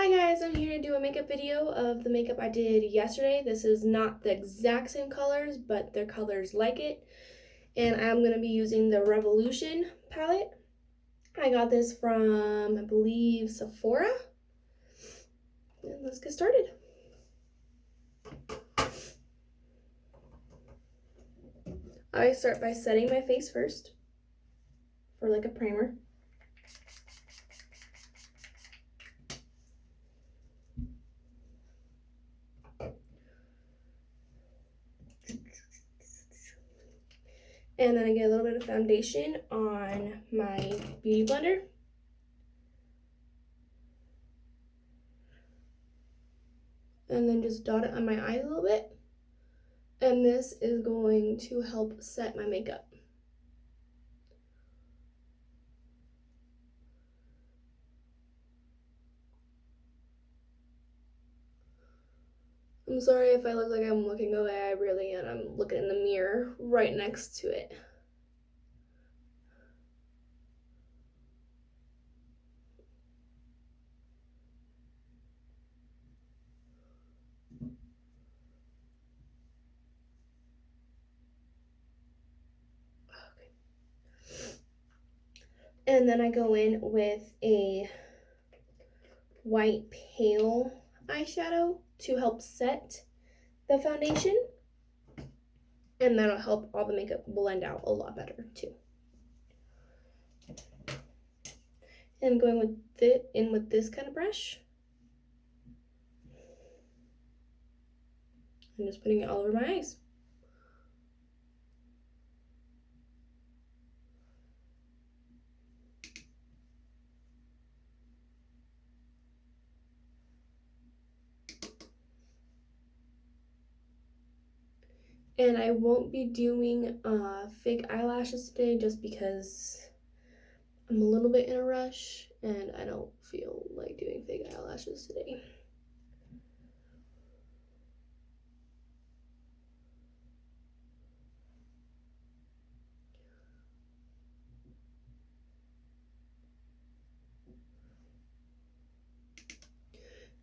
Hi guys, I'm here to do a makeup video of the makeup I did yesterday. This is not the exact same colors, but they're colors like it. And I'm going to be using the Revolution palette. I got this from, I believe, Sephora. And let's get started. I start by setting my face first for like a primer. And then I get a little bit of foundation on my Beauty Blender. And then just dot it on my eyes a little bit. And this is going to help set my makeup. I'm sorry if I look like I'm looking away, I really am. I'm looking in the mirror right next to it. And then I go in with a white pale eyeshadow to help set the foundation. And that'll help all the makeup blend out a lot better too. And I'm going with this kind of brush. I'm just putting it all over my eyes. And I won't be doing fake eyelashes today just because I'm a little bit in a rush and I don't feel like doing fake eyelashes today.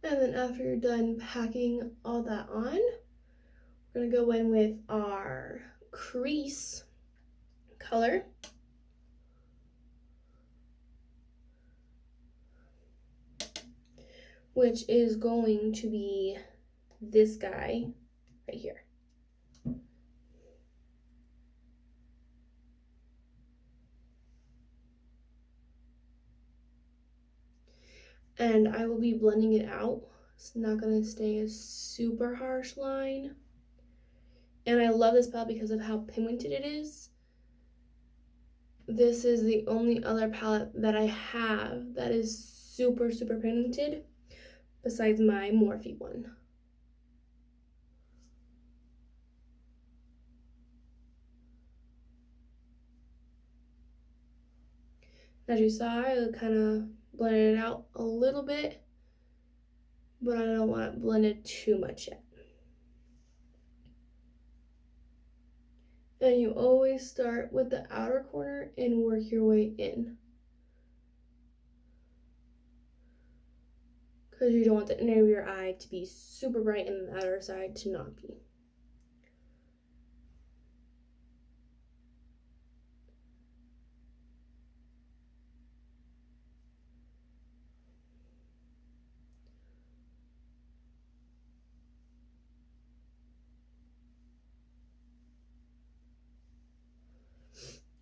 And then after you're done packing all that on, we're gonna go in with our crease color. Which is going to be this guy right here. And I will be blending it out. It's not gonna stay a super harsh line. And I love this palette because of how pigmented it is. This is the only other palette that I have that is super pigmented besides my Morphe one. As you saw, I kind of blended it out a little bit, but I don't want it blended too much yet. And you always start with the outer corner and work your way in. Because you don't want the inner of your eye to be super bright and the outer side to not be.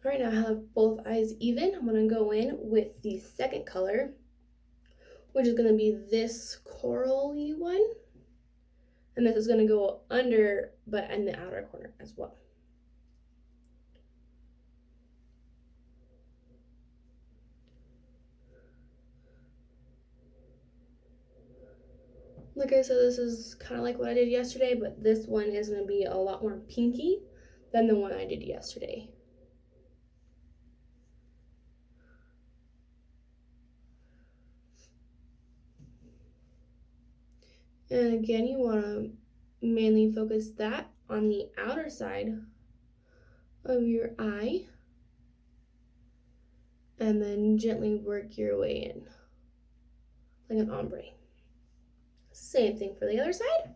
All right, now I have both eyes even. I'm gonna go in with the second color, which is gonna be this corally one. And this is gonna go under, but in the outer corner as well. Like I said, this is kind of like what I did yesterday, but this one is gonna be a lot more pinky than the one I did yesterday. And again, you want to mainly focus that on the outer side of your eye and then gently work your way in like an ombre. Same thing for the other side.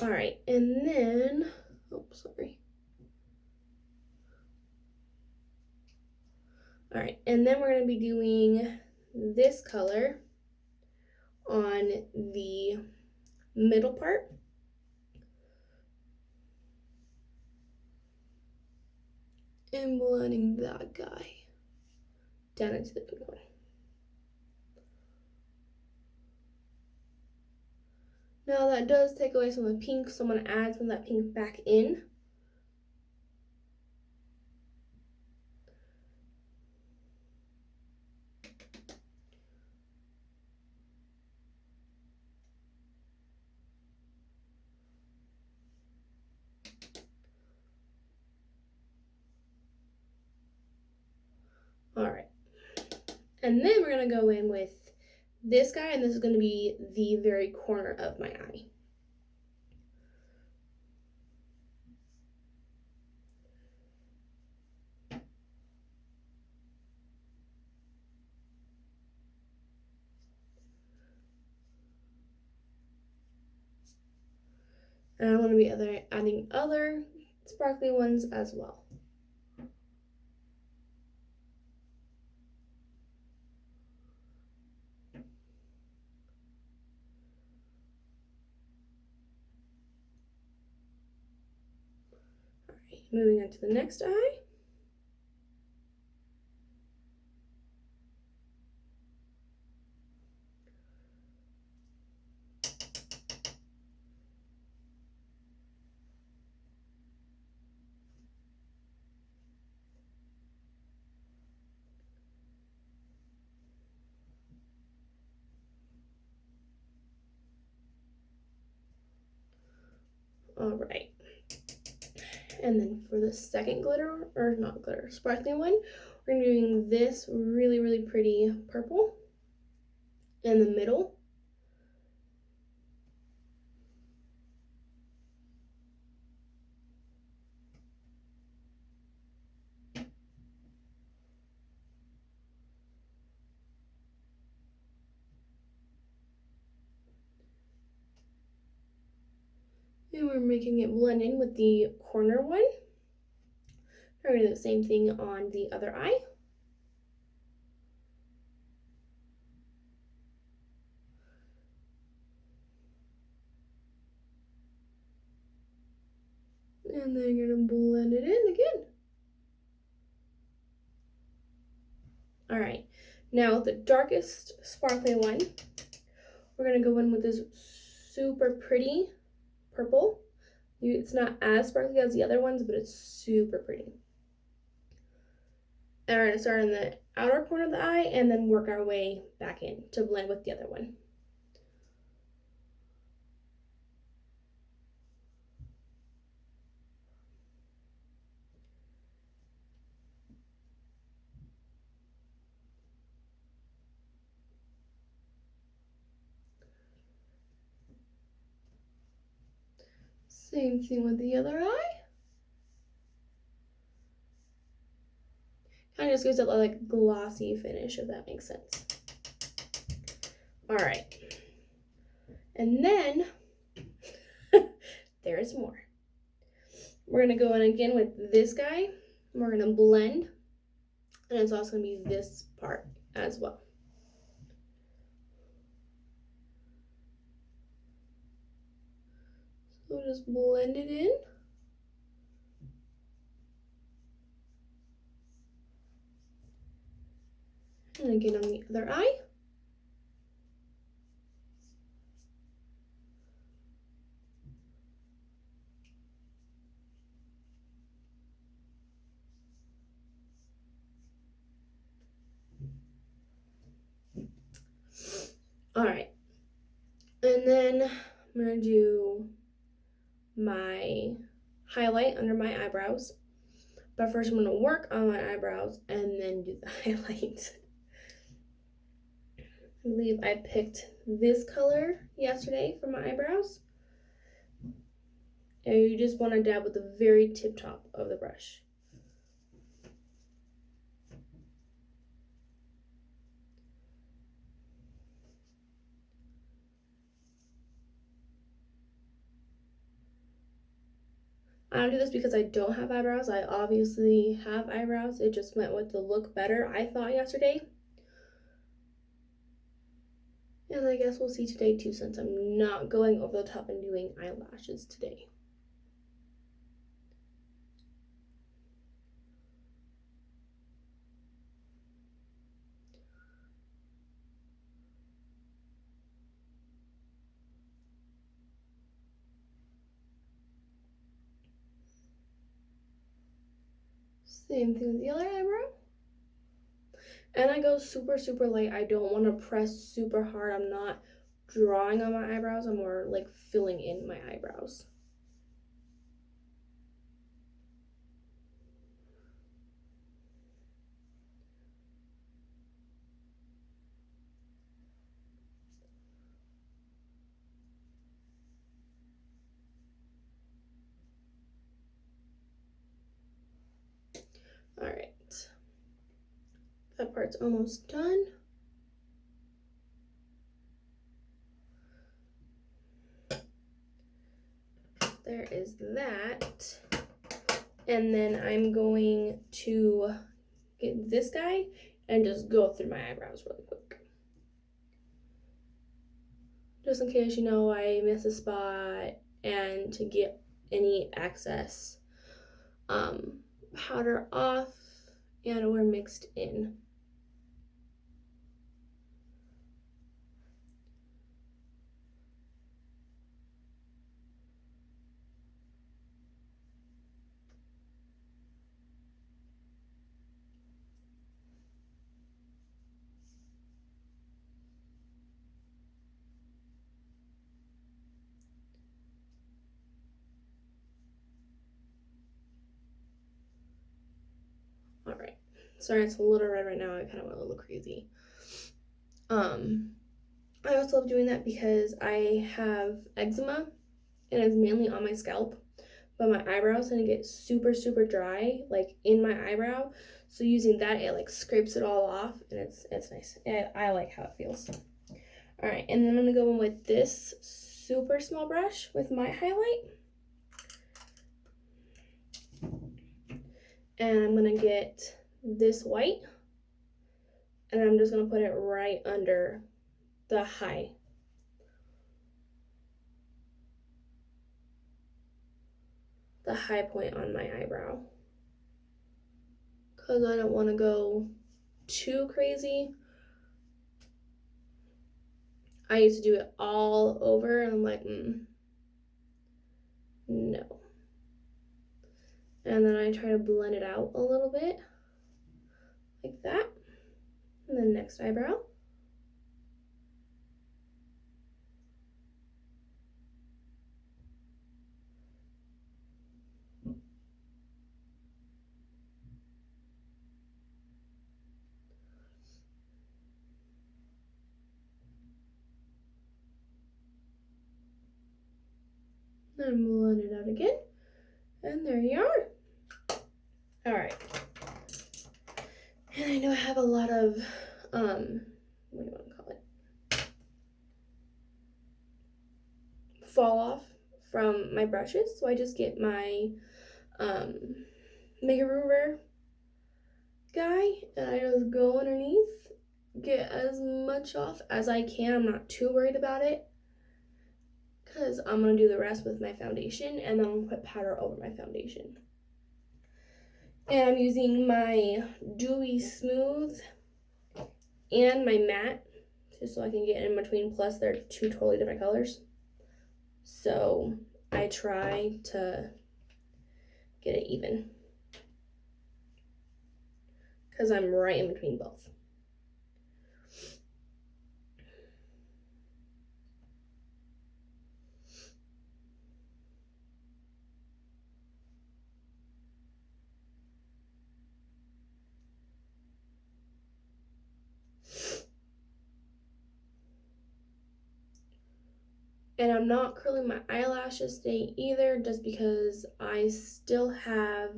All right, and then, oh, sorry. All right, and then we're gonna be doing this color on the middle part. And blending that guy down into the pink one. Now that does take away some of the pink, so I'm gonna add some of that pink back in. All right, and then we're gonna go in with this guy, and this is gonna be the very corner of my eye. And I'm gonna be adding other sparkly ones as well. Moving on to the next eye. All right. And then for the second glitter, or not glitter, sparkling one, we're gonna be doing this really, really pretty purple in the middle. And we're making it blend in with the corner one. We're gonna do the same thing on the other eye. And then you're gonna blend it in again. All right, now the darkest sparkling one, we're gonna go in with this super pretty purple. It's not as sparkly as the other ones, but it's super pretty. And we're gonna start in the outer corner of the eye and then work our way back in to blend with the other one. Same thing with the other eye. Kind of just gives it a like glossy finish, if that makes sense. All right. And then there's more. We're gonna go in again with this guy. We're gonna blend, and it's also gonna be this part as well. So just blend it in. And again on the other eye. All right. And then I'm gonna do my highlight under my eyebrows. But first I'm gonna work on my eyebrows and then do the highlight. I believe I picked this color yesterday for my eyebrows. And you just want to dab with the very tip top of the brush. I don't do this because I don't have eyebrows. I obviously have eyebrows. It just went with the look better, I thought, yesterday. And I guess we'll see today too, since I'm not going over the top and doing eyelashes today. Same thing with the other eyebrow. And I go super, super light. I don't want to press super hard. I'm not drawing on my eyebrows. I'm more like filling in my eyebrows. All right. That part's almost done. There is that. And then I'm going to get this guy and just go through my eyebrows really quick. Just in case, I miss a spot, and to get any excess powder off and or mixed in. All right, sorry it's a little red right now. I kind of want to look crazy. I also love doing that because I have eczema and it's mainly on my scalp, but my eyebrows tend to get super, super dry, like in my eyebrow. So using that, it like scrapes it all off, and it's nice. I like how it feels. All right, and then I'm gonna go in with this super small brush with my highlight. And I'm gonna get this white, and I'm just gonna put it right under the high point on my eyebrow, because I don't want to go too crazy. I used to do it all over, and I'm like, no. And then I try to blend it out a little bit, like that. And then next eyebrow. Then blend it out again. And there you are. All right. And I know I have a lot of, what do you want to call it? Fall off from my brushes. So I just get my Mega Ruler guy, and I just go underneath, get as much off as I can. I'm not too worried about it, because I'm going to do the rest with my foundation, and then I'm going to put powder over my foundation. And I'm using my Dewy Smooth and my matte, just so I can get in between, plus they're two totally different colors. So I try to get it even, because I'm right in between both. And I'm not curling my eyelashes today either, just because I still have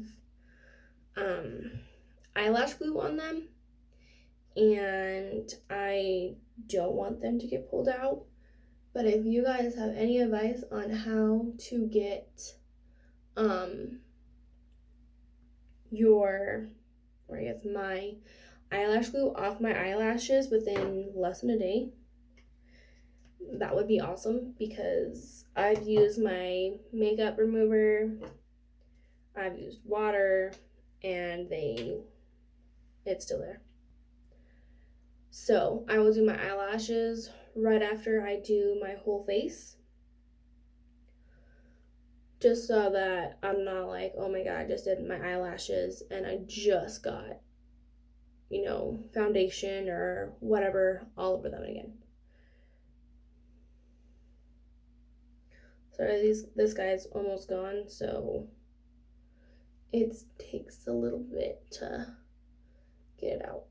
eyelash glue on them, and I don't want them to get pulled out. But if you guys have any advice on how to get my eyelash glue off my eyelashes within less than a day, that would be awesome, because I've used my makeup remover, I've used water, and it's still there. So I will do my eyelashes right after I do my whole face, just so that I'm not like, oh my god, I just did my eyelashes and I just got, foundation or whatever all over them again. Sorry, this guy's almost gone, so it takes a little bit to get it out.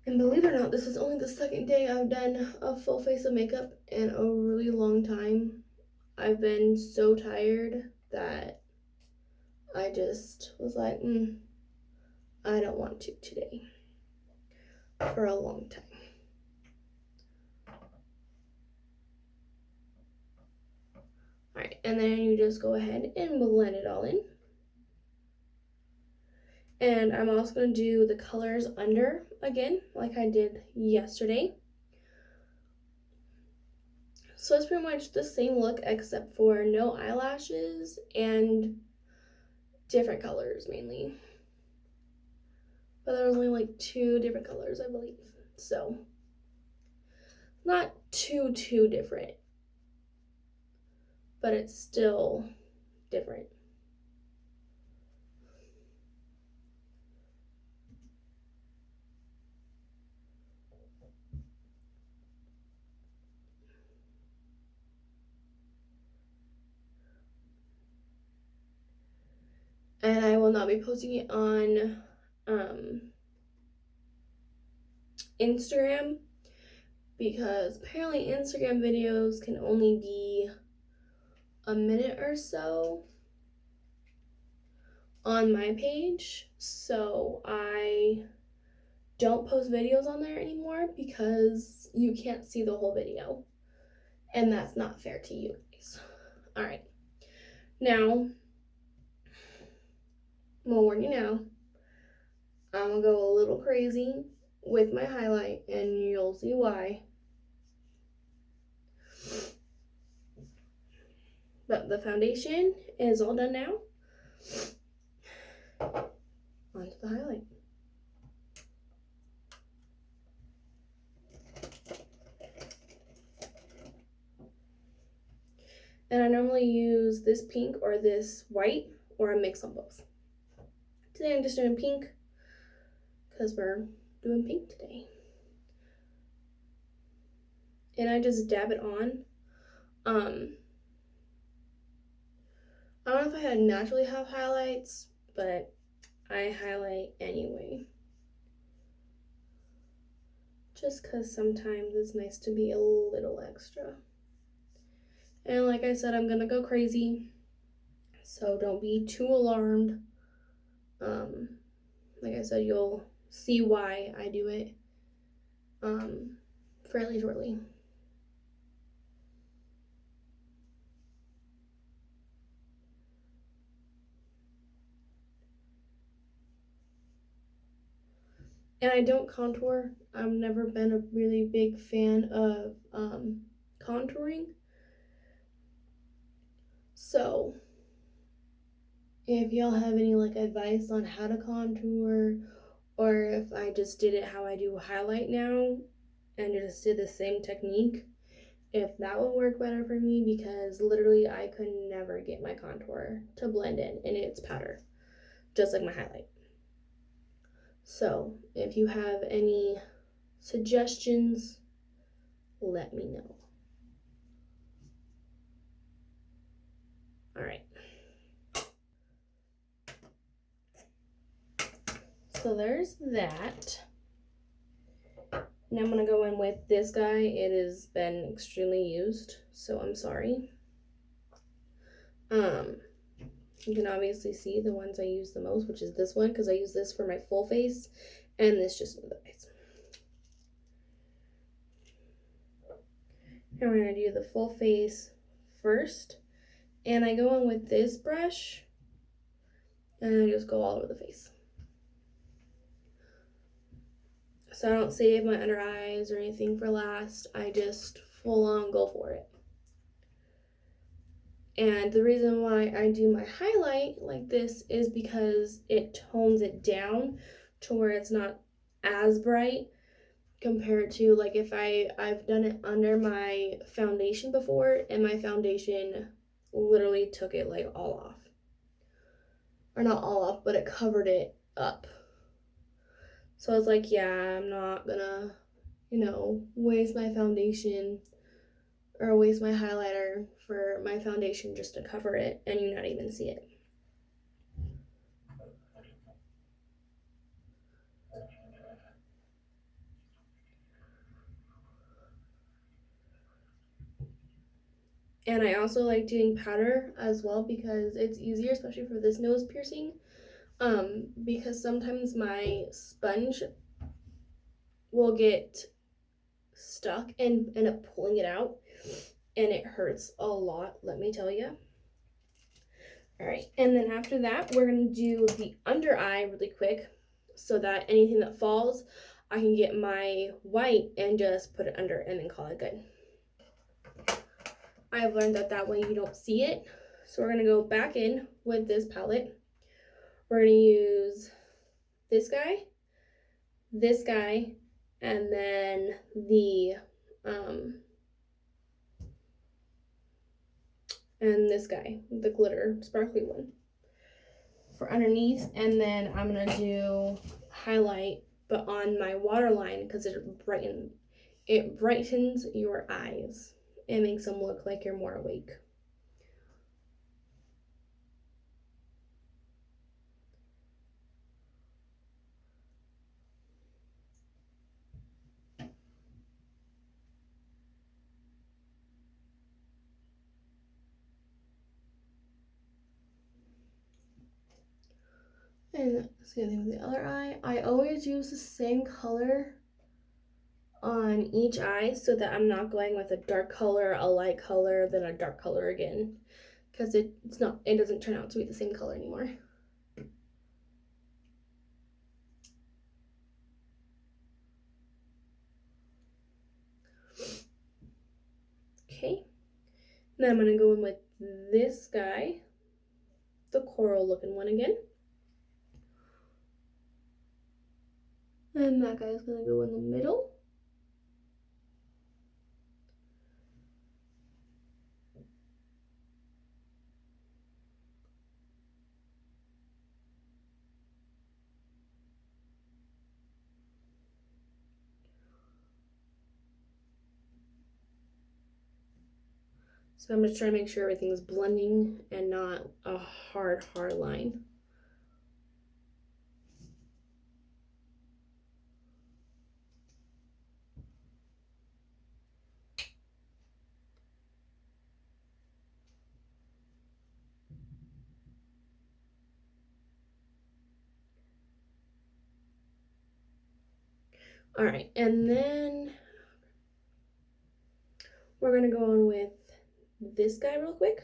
And believe it or not, this is only the second day I've done a full face of makeup in a really long time. I've been so tired that I just was like, I don't want to today for a long time. Alright, and then you just go ahead and blend it all in. And I'm also going to do the colors under again, like I did yesterday. So it's pretty much the same look except for no eyelashes and different colors mainly. But there was only like 2 different colors, I believe. So not too different, but it's still different. And I will not be posting it on Instagram, because apparently Instagram videos can only be a minute or so on my page. So I don't post videos on there anymore because you can't see the whole video, and that's not fair to you guys. All right, now I'm gonna warn you now, I'm gonna go a little crazy with my highlight, and you'll see why. But the foundation is all done now. Onto the highlight. And I normally use this pink or this white, or a mix on both. Today I'm just doing pink because we're doing pink today. And I just dab it on. I don't know if I naturally have highlights, but I highlight anyway. Just because sometimes it's nice to be a little extra. And like I said, I'm gonna go crazy, so don't be too alarmed. Like I said, you'll see why I do it fairly shortly. And I don't contour. I've never been a really big fan of contouring. So if y'all have any advice on how to contour, or if I just did it how I do highlight now and just did the same technique, if that would work better for me, because literally I could never get my contour to blend in its powder, just like my highlight. So if you have any suggestions, let me know. All right. So So there's that. Now I'm going to go in with this guy. It has been extremely used, so I'm sorry. You can obviously see the ones I use the most, which is this one, because I use this for my full face, and this just for the face. And we're going to do the full face first. And I go in with this brush, and I just go all over the face. So I don't save my under eyes or anything for last. I just full on go for it. And the reason why I do my highlight like this is because it tones it down to where it's not as bright compared to like if I've done it under my foundation before, and my foundation literally took it like all off. Or not all off, but it covered it up. So I was like, yeah, I'm not gonna, waste my foundation or waste my highlighter for my foundation just to cover it and you not even see it. And I also like doing powder as well because it's easier, especially for this nose piercing, because sometimes my sponge will get stuck and end up pulling it out, and it hurts a lot, let me tell you. All right, and then after that, we're gonna do the under eye really quick so that anything that falls, I can get my white and just put it under and then call it good. I've learned that way you don't see it. So we're gonna go back in with this palette. We're gonna use this guy, and then and this guy, the glitter sparkly one for underneath. And then I'm gonna do highlight, but on my waterline, because it brightens your eyes. It makes them look like you're more awake. And same thing with the other eye. I always use the same color on each eye so that I'm not going with a dark color, a light color, then a dark color again, because it doesn't turn out to be the same color anymore. Okay, now I'm gonna go in with this guy, the coral looking one again. And that guy's gonna go in the middle. So I'm just trying to make sure everything's blending and not a hard line. All right, and then we're gonna go on with this guy real quick.